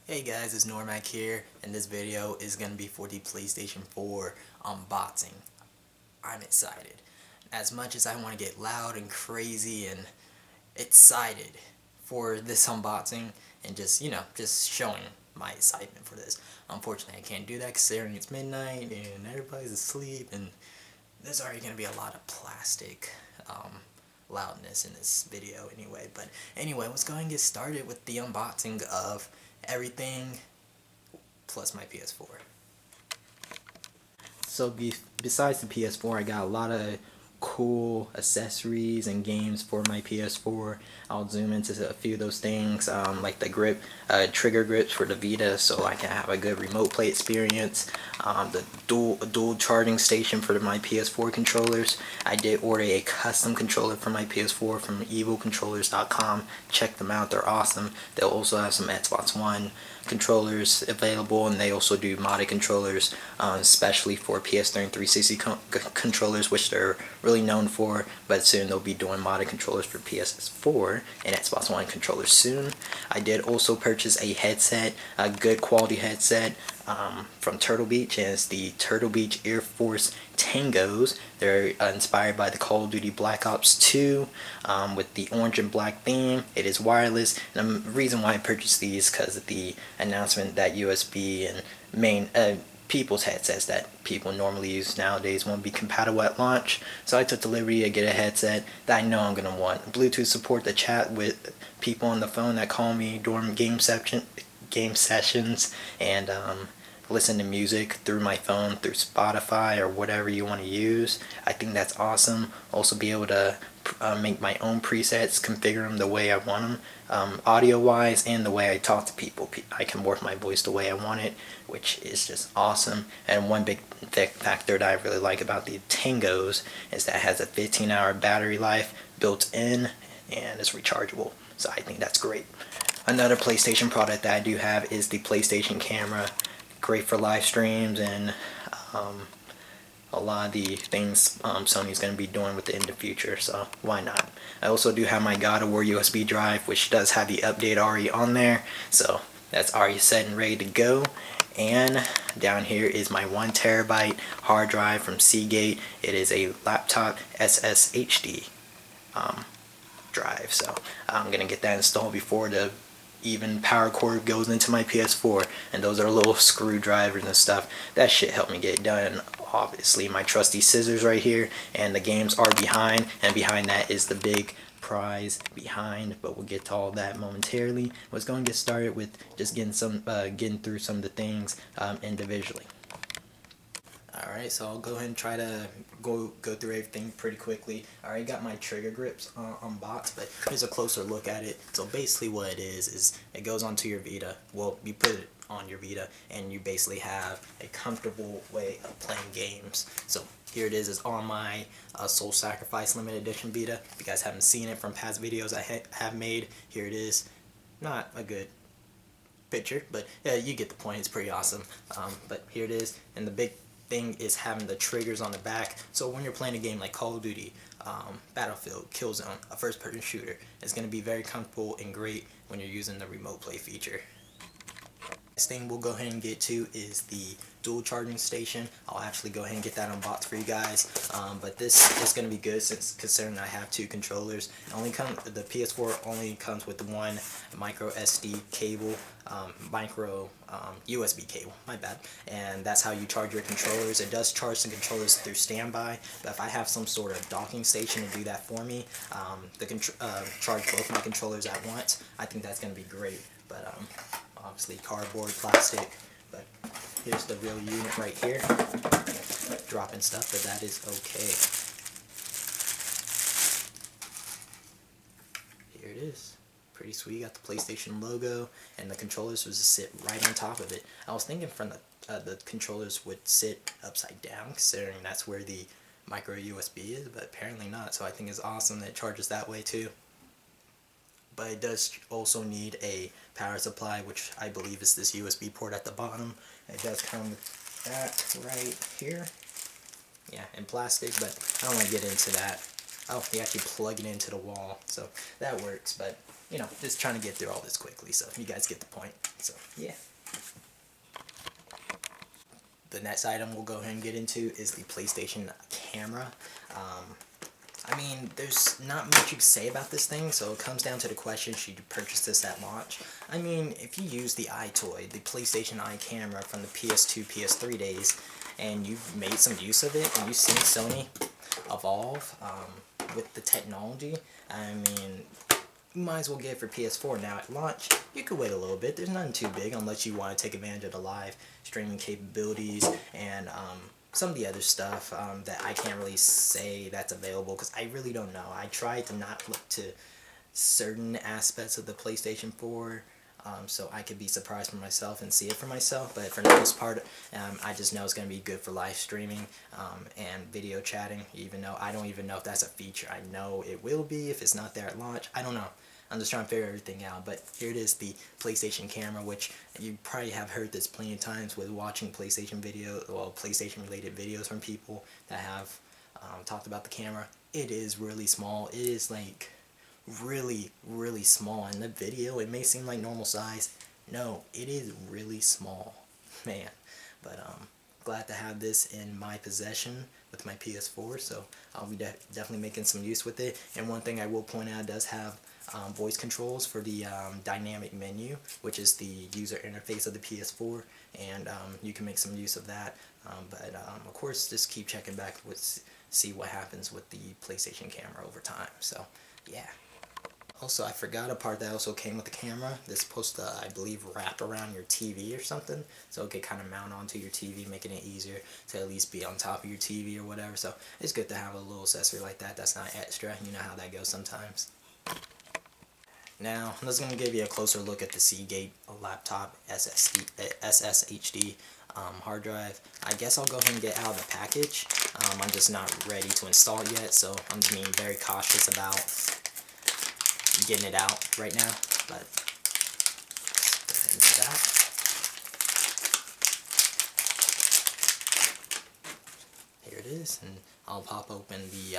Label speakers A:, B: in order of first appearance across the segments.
A: Hey guys, it's Noremac here, and this video is going to be for the PlayStation 4 unboxing. I'm excited. As much as I want to get loud and crazy and excited for this unboxing and just showing my excitement for this. Unfortunately, I can't do that considering it's midnight and everybody's asleep, and there's already going to be a lot of plastic loudness in this video anyway. But anyway, let's go ahead and get started with the unboxing of everything plus my PS4. So besides the PS4, I got a lot of cool accessories and games for my PS4. I'll zoom into a few of those things, like the grip, trigger grips for the Vita, so I can have a good remote play experience. The dual charging station for my PS4 controllers. I did order a custom controller for my PS4 from evilcontrollers.com. Check them out; they're awesome. They'll also have some Xbox One controllers available, and they also do modded controllers, especially for PS3 and 360 controllers, which they're really known for. But soon they'll be doing modded controllers for PS4 and Xbox One controllers soon. I did also purchase a headset, a good quality headset from Turtle Beach, and it's the Turtle Beach Air Force Tangos. They're inspired by the Call of Duty Black Ops 2 with the orange and black theme. It is wireless, and the reason why I purchased these because of the announcement that USB and main people's headsets that people normally use nowadays won't be compatible at launch. So I took the liberty to get a headset that I know I'm going to want. Bluetooth support to chat with people on the phone that call me during game sessions, and listen to music through my phone, through Spotify or whatever you want to use. I think that's awesome. Also be able to make my own presets, configure them the way I want them, audio wise, and the way I talk to people. I can morph my voice the way I want it, which is just awesome. And one big factor that I really like about the Tangos is that it has a 15-hour battery life built in, and it's rechargeable. So I think that's great. Another PlayStation product that I do have is the PlayStation camera. Great for live streams and a lot of the things Sony's going to be doing with it in the future, so why not. I also do have my God of War USB drive, which does have the update already on there, so that's already set and ready to go. And down here is my 1TB hard drive from Seagate. It is a laptop SSHD drive, so I'm going to get that installed before the even power cord goes into my PS4, and those are little screwdrivers and stuff. That shit helped me get it done. And obviously my trusty scissors right here, and the games are behind, and behind that is the big prize behind, but we'll get to all that momentarily. Let's go and get started with just getting through some of the things individually. Alright, so I'll go ahead and try to go through everything pretty quickly. I already got my trigger grips unboxed, but here's a closer look at it. So basically what it is it goes onto your Vita. Well, you put it on your Vita, and you basically have a comfortable way of playing games. So here it is. It's on my Soul Sacrifice Limited Edition Vita. If you guys haven't seen it from past videos I have made, here it is. Not a good picture, but yeah, you get the point. It's pretty awesome. But here it is, and the big thing is having the triggers on the back, so when you're playing a game like Call of Duty, Battlefield, Killzone, a first-person shooter, it's going to be very comfortable and great when you're using the remote play feature. Next thing we'll go ahead and get to is the dual charging station. I'll actually go ahead and get that unboxed for you guys, but this is going to be good since considering I have two controllers. The PS4 only comes with one micro SD cable, micro USB cable, my bad, and that's how you charge your controllers. It does charge the controllers through standby, but if I have some sort of docking station to do that for me, charge both my controllers at once, I think that's going to be great. But obviously cardboard, plastic, but here's the real unit right here. Dropping stuff, but that is okay. Here it is. Pretty sweet. Got the PlayStation logo, and the controllers would just sit right on top of it. I was thinking from the controllers would sit upside down, considering that's where the micro USB is, but apparently not. So I think it's awesome that it charges that way too. But it does also need a power supply, which I believe is this USB port at the bottom. It does come with that right here. Yeah, in plastic, but I don't want to get into that. Oh, you actually plug it into the wall, so that works, but you know, just trying to get through all this quickly, so you guys get the point. So, yeah. The next item we'll go ahead and get into is the PlayStation camera. I mean, there's not much you can say about this thing, so it comes down to the question, should you purchase this at launch? I mean, if you use the iToy, the PlayStation Eye camera from the PS2, PS3 days, and you've made some use of it, and you've seen Sony evolve with the technology, I mean, you might as well get it for PS4. Now at launch, you could wait a little bit. There's nothing too big unless you want to take advantage of the live streaming capabilities and some of the other stuff that I can't really say that's available because I really don't know. I tried to not look to certain aspects of the PlayStation 4 so I could be surprised for myself and see it for myself, but for the most part I just know it's going to be good for live streaming and video chatting, even though I don't even know if that's a feature. I know it will be if it's not there at launch. I don't know. I'm just trying to figure everything out, but here it is, the PlayStation camera, which you probably have heard this plenty of times with watching PlayStation videos, well, PlayStation related videos from people that have talked about the camera. It is really small. It is like really small. In the video it may seem like normal size. No, it is really small, man. But glad to have this in my possession with my PS4, so I'll be definitely making some use with it. And one thing I will point out, it does have voice controls for the dynamic menu, which is the user interface of the PS4, and you can make some use of that. But of course, just keep checking back with see what happens with the PlayStation camera over time. So yeah. Also, I forgot a part that also came with the camera. This is supposed to, I believe, wrap around your TV or something, so it could kind of mount onto your TV, making it easier to at least be on top of your TV or whatever. So it's good to have a little accessory like that. That's not extra. You know how that goes sometimes. Now, I'm just going to give you a closer look at the Seagate laptop SSHD hard drive. I guess I'll go ahead and get out of the package. I'm just not ready to install it yet, so I'm being very cautious about getting it out right now, but let's go ahead and do that. Here it is, and I'll pop open the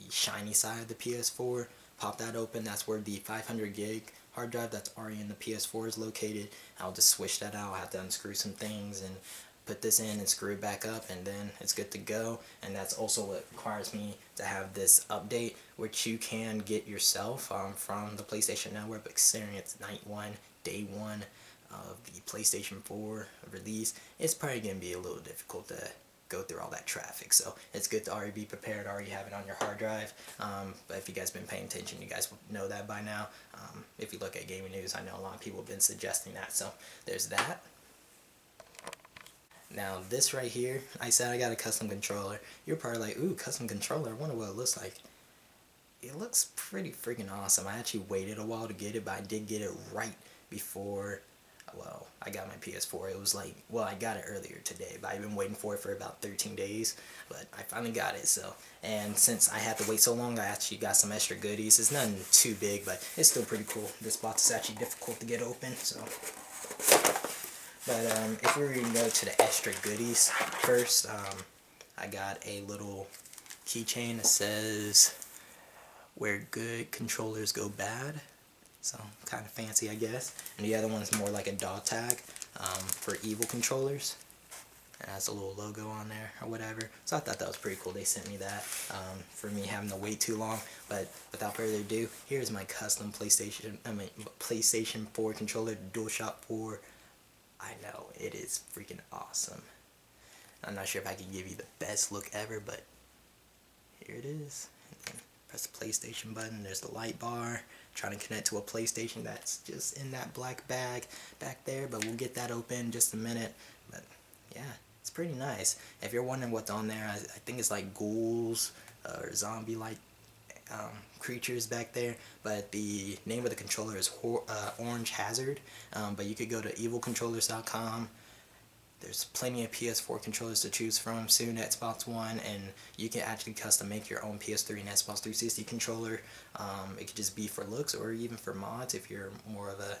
A: shiny side of the PS4, pop that open. That's where the 500 gig hard drive that's already in the PS4 is located. I'll just switch that out. I'll have to unscrew some things and put this in and screw it back up, and then it's good to go. And that's also what requires me to have this update, which you can get yourself from the PlayStation Network, but considering it's night one, day one of the PlayStation 4 release, it's probably going to be a little difficult to go through all that traffic. So it's good to already be prepared, already have it on your hard drive. But if you guys been paying attention, you guys know that by now. If you look at gaming news, I know a lot of people have been suggesting that, so there's that. Now this right here, I said I got a custom controller. You're probably like, ooh, custom controller, I wonder what it looks like. It looks pretty freaking awesome. I actually waited a while to get it, but I did get it right before, well, I got my PS4. It was like, well, I got it earlier today, but I've been waiting for it for about 13 days, but I finally got it. So, and since I had to wait so long, I actually got some extra goodies. It's nothing too big, but it's still pretty cool. This box is actually difficult to get open, so. But if we were to go to the extra goodies first, I got a little keychain that says, "Where good controllers go bad." So kind of fancy, I guess. And the other one's more like a dog tag for evil controllers. And has a little logo on there or whatever. So I thought that was pretty cool. They sent me that for me having to wait too long. But without further ado, here's my custom PlayStation 4 controller, DualShock 4. I know, it is freaking awesome. I'm not sure if I can give you the best look ever, but here it is. And then press the PlayStation button. There's the light bar. Trying to connect to a PlayStation that's just in that black bag back there, but we'll get that open in just a minute. But yeah, it's pretty nice. If you're wondering what's on there, I think it's like ghouls or zombie-like creatures back there, but the name of the controller is Orange Hazard. But you could go to evilcontrollers.com. There's plenty of PS4 controllers to choose from, soon Xbox One, and you can actually custom make your own PS3 and Xbox 360 controller. It could just be for looks or even for mods if you're more of a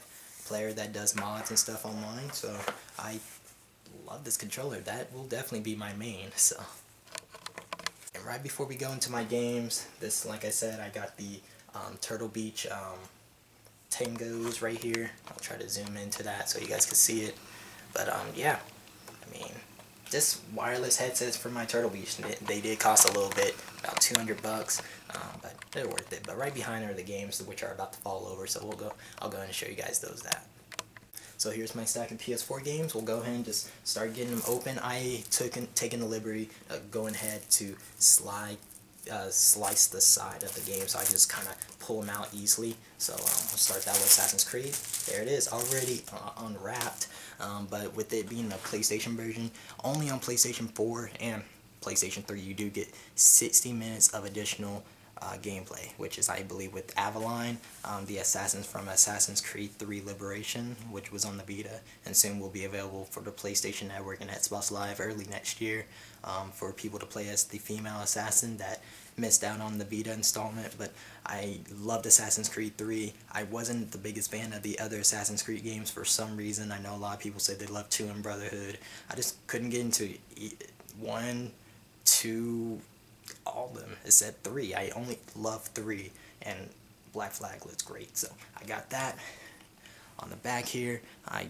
A: player that does mods and stuff online. So I love this controller. That will definitely be my main. So. And right before we go into my games, this, like I said, I got the Turtle Beach tangos right here. I'll try to zoom into that so you guys can see it. But yeah, I mean, this wireless headsets for my Turtle Beach, they did cost a little bit, about 200 bucks, but they're worth it. But right behind are the games which are about to fall over, so I'll go ahead and show you guys that. So here's my stack of PS4 games. We'll go ahead and just start getting them open. I taken the liberty of going ahead to slice the side of the game so I can just kind of pull them out easily. So we'll start that with Assassin's Creed. There it is, already unwrapped. But with it being the PlayStation version, only on PlayStation 4 and PlayStation 3 you do get 60 minutes of additional gameplay, which is, I believe, with Avalon, the assassins from Assassin's Creed 3 Liberation, which was on the Vita, and soon will be available for the PlayStation Network and Xbox Live early next year, for people to play as the female assassin that missed out on the Vita installment. But I loved Assassin's Creed 3. I wasn't the biggest fan of the other Assassin's Creed games for some reason. I know a lot of people say they love 2 and Brotherhood. I just couldn't get into 1, 2, all of them except 3. I only love 3, and Black Flag looks great, so I got that. On the back here, I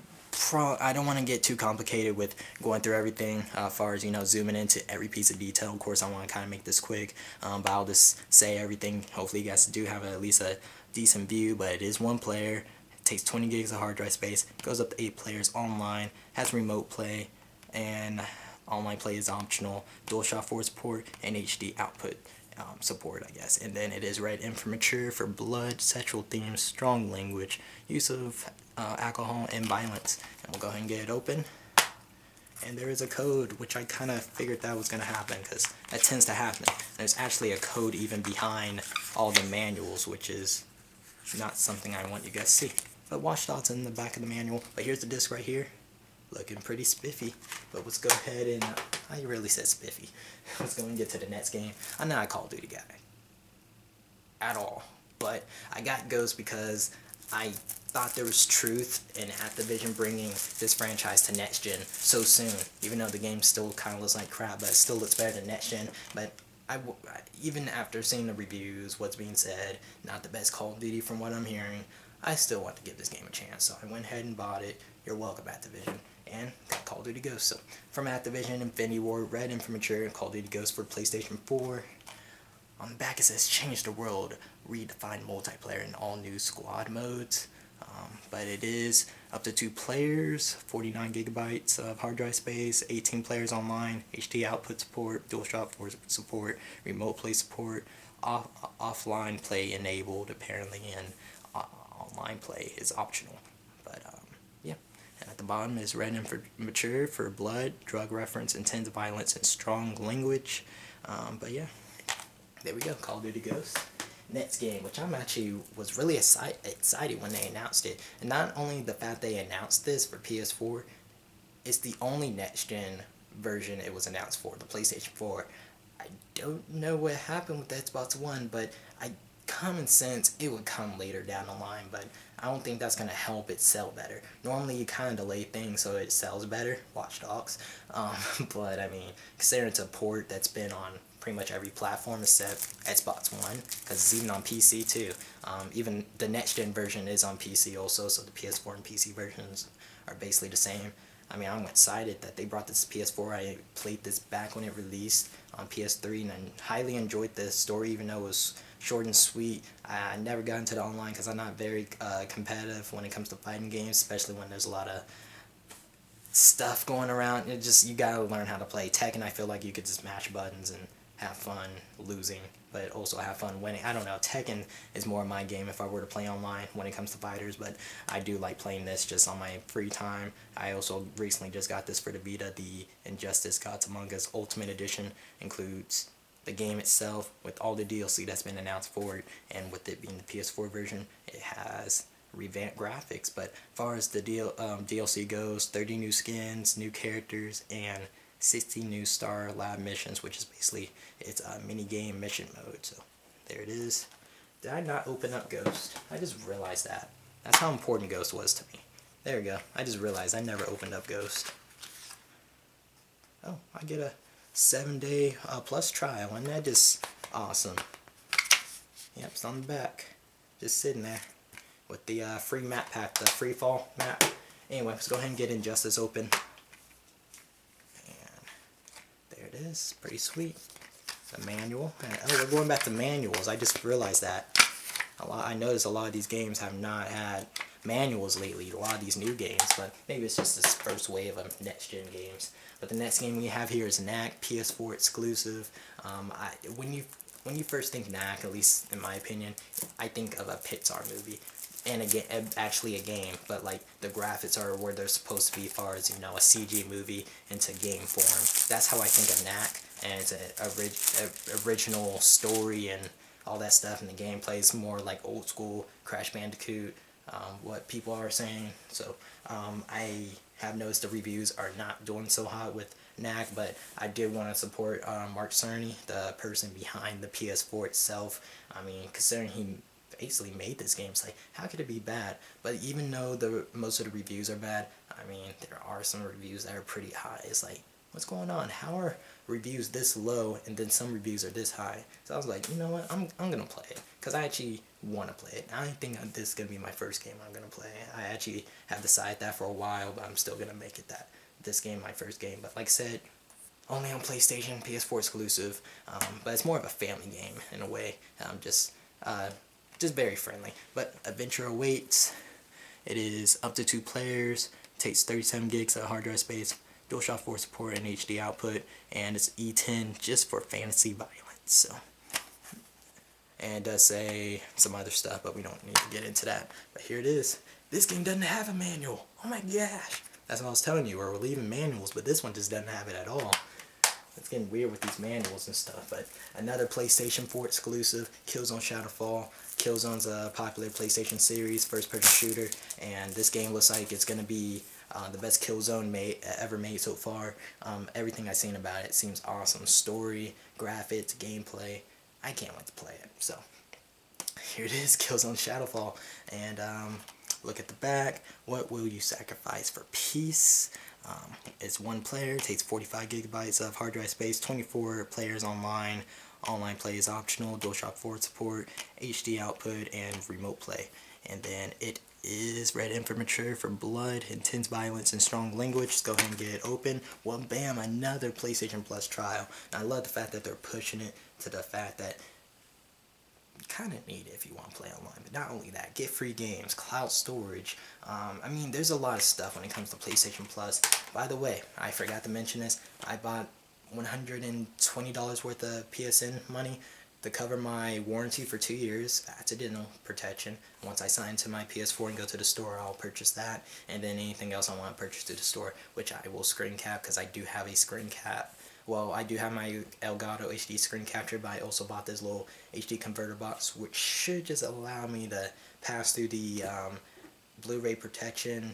A: don't want to get too complicated with going through everything as far as, you know, zooming into every piece of detail. Of course, I want to kind of make this quick, but I'll just say everything. Hopefully you guys do have at least a decent view. But it is 1 player, it takes 20 gigs of hard drive space, goes up to 8 players online, has remote play, and online play is optional, DualShock 4 support, and HD output support, I guess. And then it is rated for mature, for blood, sexual themes, strong language, use of alcohol, and violence. And we'll go ahead and get it open. And there is a code, which I kind of figured that was going to happen, because that tends to happen. There's actually a code even behind all the manuals, which is not something I want you guys to see. But Watch Dogs in the back of the manual. But here's the disc right here. Looking pretty spiffy. But let's go ahead and, I really said spiffy. Let's go and get to the next game. I'm not a Call of Duty guy at all. But I got Ghost because I thought there was truth in Activision bringing this franchise to next gen so soon. Even though the game still kind of looks like crap, but it still looks better than next gen. But even after seeing the reviews, what's being said, not the best Call of Duty from what I'm hearing, I still want to give this game a chance. So I went ahead and bought it. You're welcome, Activision. And got Call of Duty Ghosts. So from Activision, Infinity Ward, Red and for mature, Call of Duty Ghosts for PlayStation 4. On the back it says, change the world, redefine multiplayer in all new squad modes. But it is up to 2 players, 49 gigabytes of hard drive space, 18 players online, HD output support, DualShock 4 support, remote play support, offline play enabled apparently, and online play is optional. But yeah. And at the bottom is Red and for mature, for blood, drug reference, intense violence, and strong language. But yeah, there we go, Call of Duty Ghosts. Next game, which I'm actually was really excited when they announced it. And not only the fact they announced this for PS4, it's the only next-gen version it was announced for, the PlayStation 4. I don't know what happened with the Xbox One, but common sense, it would come later down the line, but I don't think that's going to help it sell better. Normally you kind of delay things so it sells better, Watch Dogs, but I mean, considering it's a port that's been on pretty much every platform except Xbox One, because it's even on PC too. Even the next gen version is on PC also, so the PS4 and PC versions are basically the same. I mean, I'm excited that they brought this to PS4. I played this back when it released on PS3, and I highly enjoyed the story, even though it was short and sweet. I never got into the online because I'm not very competitive when it comes to fighting games, especially when there's a lot of stuff going around. You gotta learn how to play Tekken. I feel like you could just mash buttons and have fun losing, but also have fun winning. I don't know, Tekken is more my game if I were to play online when it comes to fighters, but I do like playing this just on my free time. I also recently just got this for the Vita. The Injustice Gods Among Us Ultimate Edition includes the game itself with all the DLC that's been announced for it, and with it being the PS4 version, it has revamped graphics. But as far as the DLC goes, 30 new skins, new characters, and 60 new Star Lab missions, which is basically it's a mini game mission mode. So there it is. Did I not open up Ghost? I just realized that. That's how important Ghost was to me. There we go. I just realized I never opened up Ghost. Oh, I get a 7-day plus trial, and that is awesome. Yep, it's on the back. just sitting there with the free map pack, the free fall map. Anyway, let's go ahead and get Injustice open. And there it is, pretty sweet. The manual. Oh, we're going back to manuals. I just realized that. I noticed a lot of these games have not had manuals lately, a lot of these new games, but maybe it's just this first wave of next-gen games. But the next game we have here is NAC, PS4 exclusive. When you first think NAC, at least in my opinion, I think of a Pixar movie. And actually a game, but like the graphics are where they're supposed to be as far as, you know, a CG movie into game form. That's how I think of NAC, and it's an original story and all that stuff, and the gameplay is more like old school Crash Bandicoot, what people are saying. So I have noticed the reviews are not doing so hot with NAC, but I did want to support Mark Cerny, the person behind the PS4 itself. I mean, considering he basically made this game, it's like, how could it be bad? But even though most of the reviews are bad, I mean, there are some reviews that are pretty high. It's like, what's going on? How are reviews this low and then some reviews are this high? So I was like, you know what, I'm gonna play it, because I actually want to play it. I think this is gonna be my first game I'm gonna play. I actually have decided that for a while, but I'm still gonna make it this game my first game. But like I said, only on PlayStation, PS4 exclusive, but it's more of a family game in a way. Just very friendly. But adventure awaits. It is up to 2 players, takes 37 gigs of hard drive space, DualShock 4 support and HD output, and it's E10 just for fantasy violence. So, and it does say some other stuff, but we don't need to get into that. But here it is. This game doesn't have a manual. Oh my gosh. That's what I was telling you, we're leaving manuals, but this one just doesn't have it at all. It's getting weird with these manuals and stuff. But another PlayStation 4 exclusive, Killzone Shadowfall. Killzone's a popular PlayStation series, first-person shooter, and this game looks like it's going to be the best Killzone ever made so far. Everything I've seen about it seems awesome. Story, graphics, gameplay. I can't wait to play it. So, here it is, Killzone Shadowfall. And look at the back. What will you sacrifice for peace? It's 1 player, takes 45 gigabytes of hard drive space, 24 players online. Online play is optional, DualShock 4 support, HD output, and remote play. And then it is rated for mature, for blood, intense violence, and strong language. Just go ahead and get it open. Well, bam, another PlayStation Plus trial. And I love the fact that they're pushing it to the fact that you kind of need it if you want to play online. But not only that, get free games, cloud storage. I mean, there's a lot of stuff when it comes to PlayStation Plus. By the way, I forgot to mention this. I bought $120 worth of PSN money to cover my warranty for 2 years, accidental protection. Once I sign to my PS4 and go to the store, I'll purchase that, and then anything else I want to purchase to the store, which I will screen cap, because I do have a screen cap. Well, I do have my Elgato HD screen capture, but I also bought this little HD converter box, which should just allow me to pass through the Blu-ray protection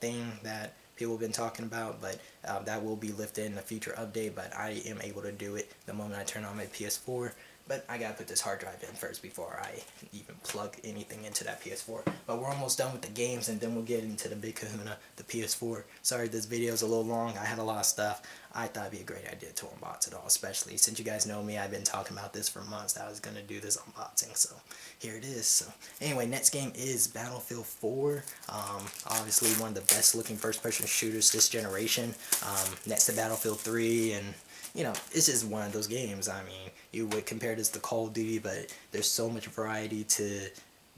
A: thing that people have been talking about, but that will be lifted in a future update. But I am able to do it the moment I turn on my PS4. But I gotta put this hard drive in first before I even plug anything into that PS4. But we're almost done with the games, and then we'll get into the big kahuna, the PS4. Sorry this video is a little long. I had a lot of stuff. I thought it'd be a great idea to unbox it all, especially since you guys know me. I've been talking about this for months, that I was gonna do this unboxing. So here it is. So anyway, next game is Battlefield 4. Obviously one of the best looking first-person shooters this generation. Next to Battlefield 3, and you know, it's just one of those games. I mean, you would compare this to Call of Duty, but there's so much variety to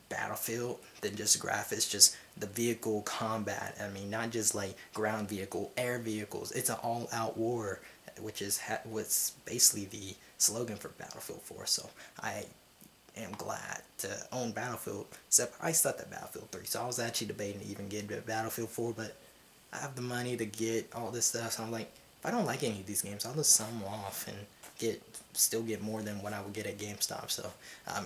A: Battlefield than just graphics, just the vehicle combat. I mean, not just like ground vehicle, air vehicles. It's an all-out war, which is what's basically the slogan for Battlefield 4. So I am glad to own Battlefield, except I stuck at Battlefield 3. So I was actually debating to even get into Battlefield 4, but I have the money to get all this stuff, so I'm like, if I don't like any of these games, I'll just sell them off and still get more than what I would get at GameStop. So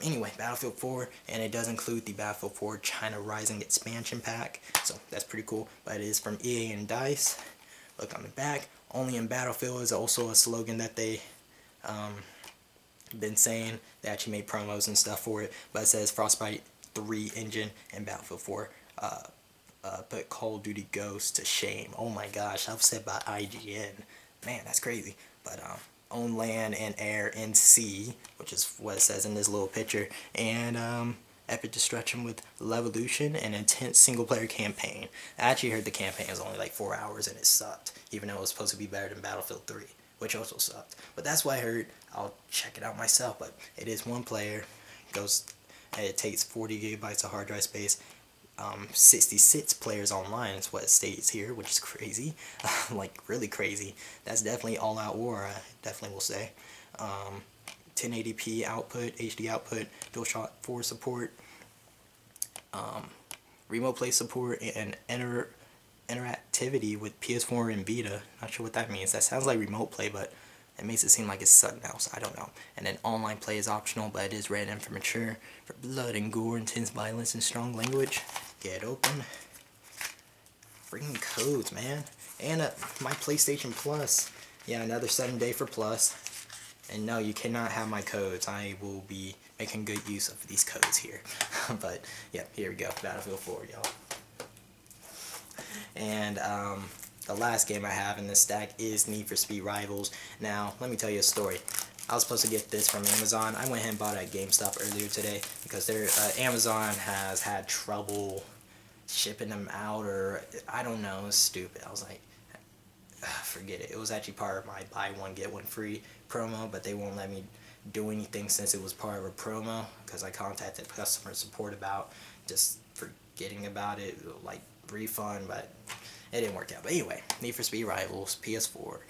A: anyway, Battlefield 4, and it does include the Battlefield 4 China Rising expansion pack, so that's pretty cool. But it is from EA and DICE. Look on the back. Only in Battlefield is also a slogan that they been saying. They actually made promos and stuff for it, but it says Frostbite 3 engine and Battlefield 4 put Call of Duty Ghosts to shame. Oh my gosh, upset by IGN. Man, that's crazy. But own land and air and sea, which is what it says in this little picture. And epic destruction with Levolution and intense single-player campaign. I actually heard the campaign was only like 4 hours and it sucked, even though it was supposed to be better than Battlefield 3, which also sucked. But that's what I heard. I'll check it out myself, but it is one player. It takes 40 gigabytes of hard drive space. 66 players online is what it states here, which is crazy. Like, really crazy. That's definitely all-out war, I definitely will say. 1080p output, HD output, DualShock 4 support, remote play support, and interactivity with PS4 and Vita. Not sure what that means. That sounds like remote play, but it makes it seem like it's something else. I don't know. And then online play is optional, but it is rated M for mature, for blood and gore, intense violence, and strong language. Get open. Freaking codes, man. And my PlayStation Plus. Yeah, another 7-day for Plus. And no, you cannot have my codes. I will be making good use of these codes here. But yeah, here we go. Battlefield 4, y'all. And the last game I have in this stack is Need for Speed Rivals. Now, let me tell you a story. I was supposed to get this from Amazon. I went ahead and bought it at GameStop earlier today because Amazon has had trouble shipping them out, or I don't know, it's stupid. I was like, forget it. It was actually part of my buy one get one free promo, but they won't let me do anything since it was part of a promo because I contacted customer support about just forgetting about it, like refund, but it didn't work out. But anyway, Need for Speed Rivals, PS4.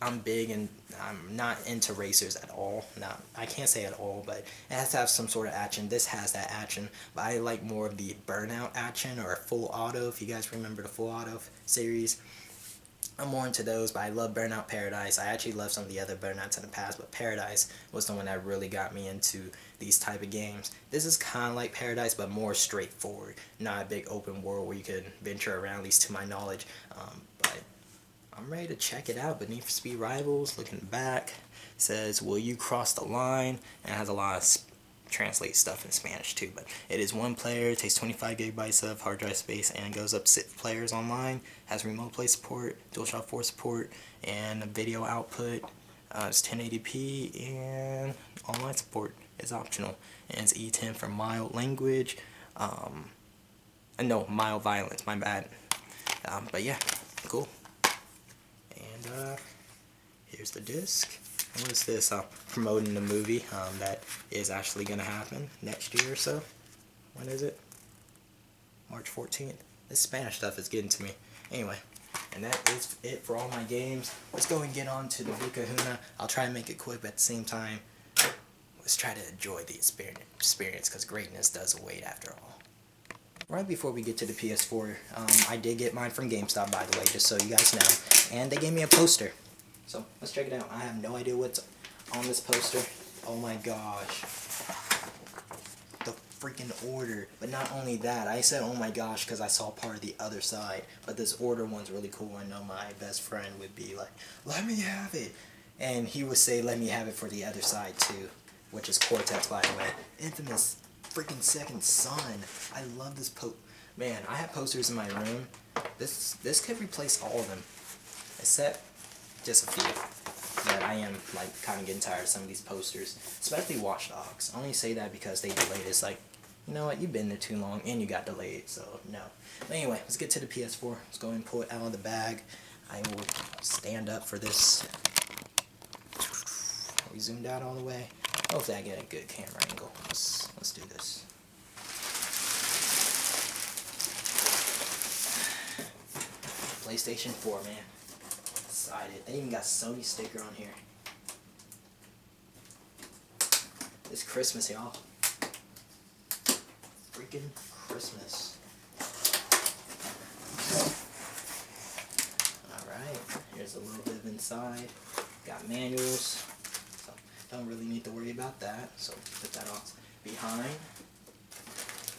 A: I'm big and I'm not into racers at all. Now, I can't say at all, but it has to have some sort of action. This has that action, but I like more of the Burnout action or Full Auto, if you guys remember the Full Auto series. I'm more into those, but I love Burnout Paradise. I actually love some of the other Burnouts in the past, but Paradise was the one that really got me into these type of games. This is kind of like Paradise, but more straightforward. Not a big open world where you can venture around, at least to my knowledge. But I'm ready to check it out. But Need for Speed Rivals, looking back, says, will you cross the line? And it has a lot of translate stuff in Spanish too, but it is one player, takes 25 gigabytes of hard drive space, and goes up to 6 players online, has remote play support, DualShock 4 support, and video output. It's 1080p, and online support is optional, and it's E10 for mild language, no, mild violence, my bad. But yeah, cool. And here's the disc. What is this? Promoting the movie that is actually going to happen next year or so. When is it? March 14th. This Spanish stuff is getting to me. Anyway, and that is it for all my games. Let's go and get on to the Big Kahuna. I'll try and make it quick, but at the same time, let's try to enjoy the experience because greatness does await after all. Right before we get to the PS4, I did get mine from GameStop, by the way, just so you guys know. And they gave me a poster. So, let's check it out. I have no idea what's on this poster. Oh my gosh. The freaking order. But not only that, I said oh my gosh because I saw part of the other side. But this order one's really cool. I know my best friend would be like, let me have it. And he would say, let me have it for the other side too. Which is Cortex, by the way. Infamous freaking Second Son. I love this Man, I have posters in my room. This could replace all of them. Except just a few. But I am like kind of getting tired of some of these posters, especially Watch Dogs. I only say that because they delayed. It's like, you know what, you've been there too long and you got delayed, so no. But anyway, let's get to the PS4. Let's go and pull it out of the bag. I will stand up for this. Are we zoomed out all the way? Hopefully I get a good camera angle. Let's do this. PlayStation 4, man. Excited. They even got Sony sticker on here. It's Christmas, y'all. Freaking Christmas. Alright, here's a little bit of inside. Got manuals. So don't really need to worry about that. So put that on behind.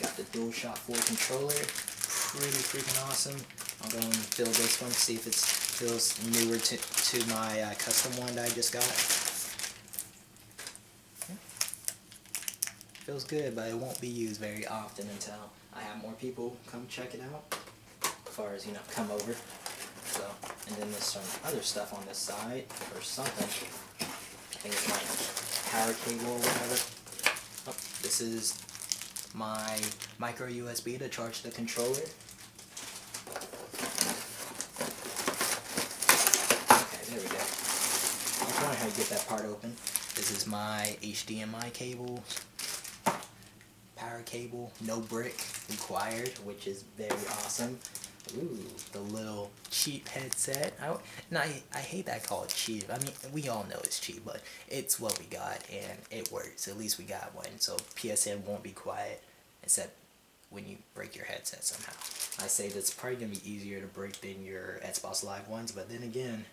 A: Got the DualShock 4 controller. Pretty freaking awesome. I'll go and fill this one, see if it feels newer to my custom one that I just got. Feels good, but it won't be used very often until I have more people come check it out. As far as, you know, come over. So, and then there's some other stuff on this side or something. I think it's my power cable or whatever. Oh, This is my micro USB to charge the controller. Okay, there we go. I was wondering how you get that part open. This is my HDMI cable, power cable, no brick required, which is very awesome. Ooh, the little cheap headset. I hate that I call it cheap. I mean, we all know it's cheap, but it's what we got, and it works. At least we got one, so PSN won't be quiet, except when you break your headset somehow. I say that's probably going to be easier to break than your Xbox Live ones, but then again,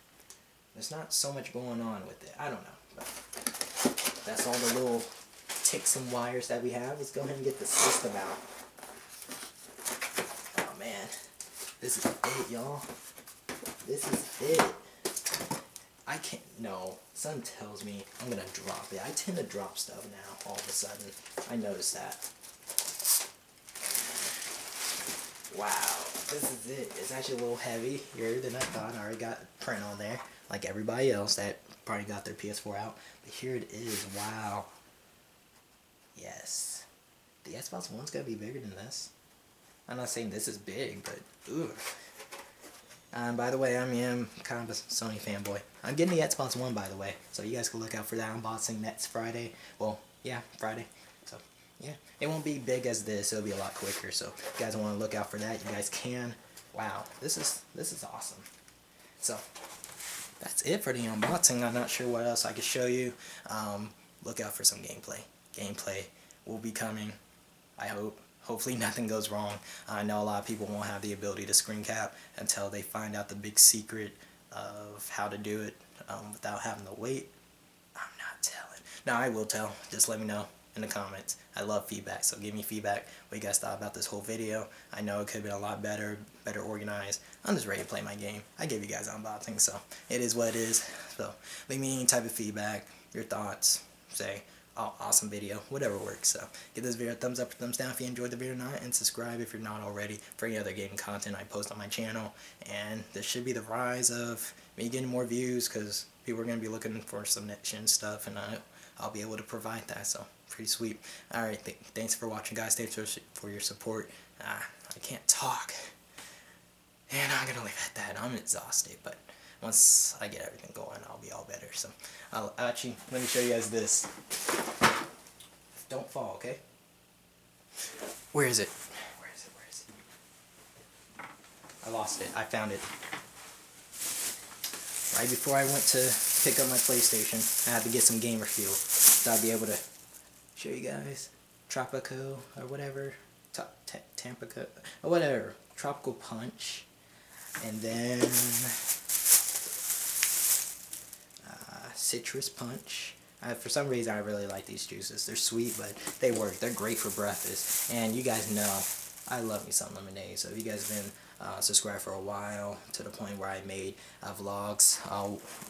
A: there's not so much going on with it. I don't know, but that's all the little ticks and wires that we have. Let's go ahead and get the system out. Oh man. This is it, y'all. This is it. I can't, no. Something tells me I'm gonna drop it. I tend to drop stuff now, all of a sudden. I noticed that. Wow, this is it. It's actually a little heavier than I thought. I already got print on there, like everybody else that probably got their PS4 out. But here it is. Wow. Yes. The Xbox One's gonna be bigger than this. I'm not saying this is big, but ooh. And by the way, I am kind of a Sony fanboy. I'm getting the Xbox One, by the way, so you guys can look out for that unboxing next Friday. Well, yeah, Friday. So yeah, it won't be big as this. It'll be a lot quicker. So if you guys want to look out for that, you guys can. Wow, this is awesome. So that's it for the unboxing. I'm not sure what else I could show you. Look out for some gameplay. Gameplay will be coming, I hope. Hopefully nothing goes wrong. I know a lot of people won't have the ability to screen cap until they find out the big secret of how to do it without having to wait. I'm not telling. No, I will tell. Just let me know in the comments. I love feedback, so give me feedback what you guys thought about this whole video. I know it could have been a lot better organized. I'm just ready to play my game. I gave you guys unboxing, so it is what it is. So leave me any type of feedback, your thoughts, say, oh, awesome video, whatever works. So give this video a thumbs up or thumbs down if you enjoyed the video or not, and subscribe if you're not already for any other gaming content I post on my channel. And this should be the rise of me getting more views, because people are going to be looking for some next-gen stuff, and I'll be able to provide that, so pretty sweet. Alright, thanks for watching, guys. Thanks for your support. I can't talk, and I'm going to leave it at that. I'm exhausted, but once I get everything going, I'll be all better. So, actually, let me show you guys Don't fall, okay? Where is it? Where is it? I lost it. I found it. Right before I went to pick up my PlayStation, I had to get some gamer fuel. So I'll be able to show you guys. Tropico, or whatever. Tampico, or whatever. Tropical Punch. And then Citrus Punch. For some reason, I really like these juices. They're sweet, but they work. They're great for breakfast. And you guys know, I love me some lemonade. So if you guys have been subscribed for a while, to the point where I made vlogs,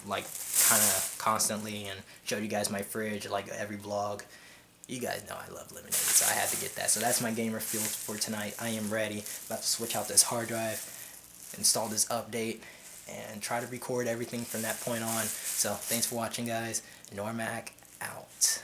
A: like kind of constantly, and showed you guys my fridge, like every vlog. You guys know I love lemonade, so I had to get that. So that's my gamer fuel for tonight. I am ready. About to switch out this hard drive, install this update, and try to record everything from that point on. So thanks for watching, guys. Noremac out.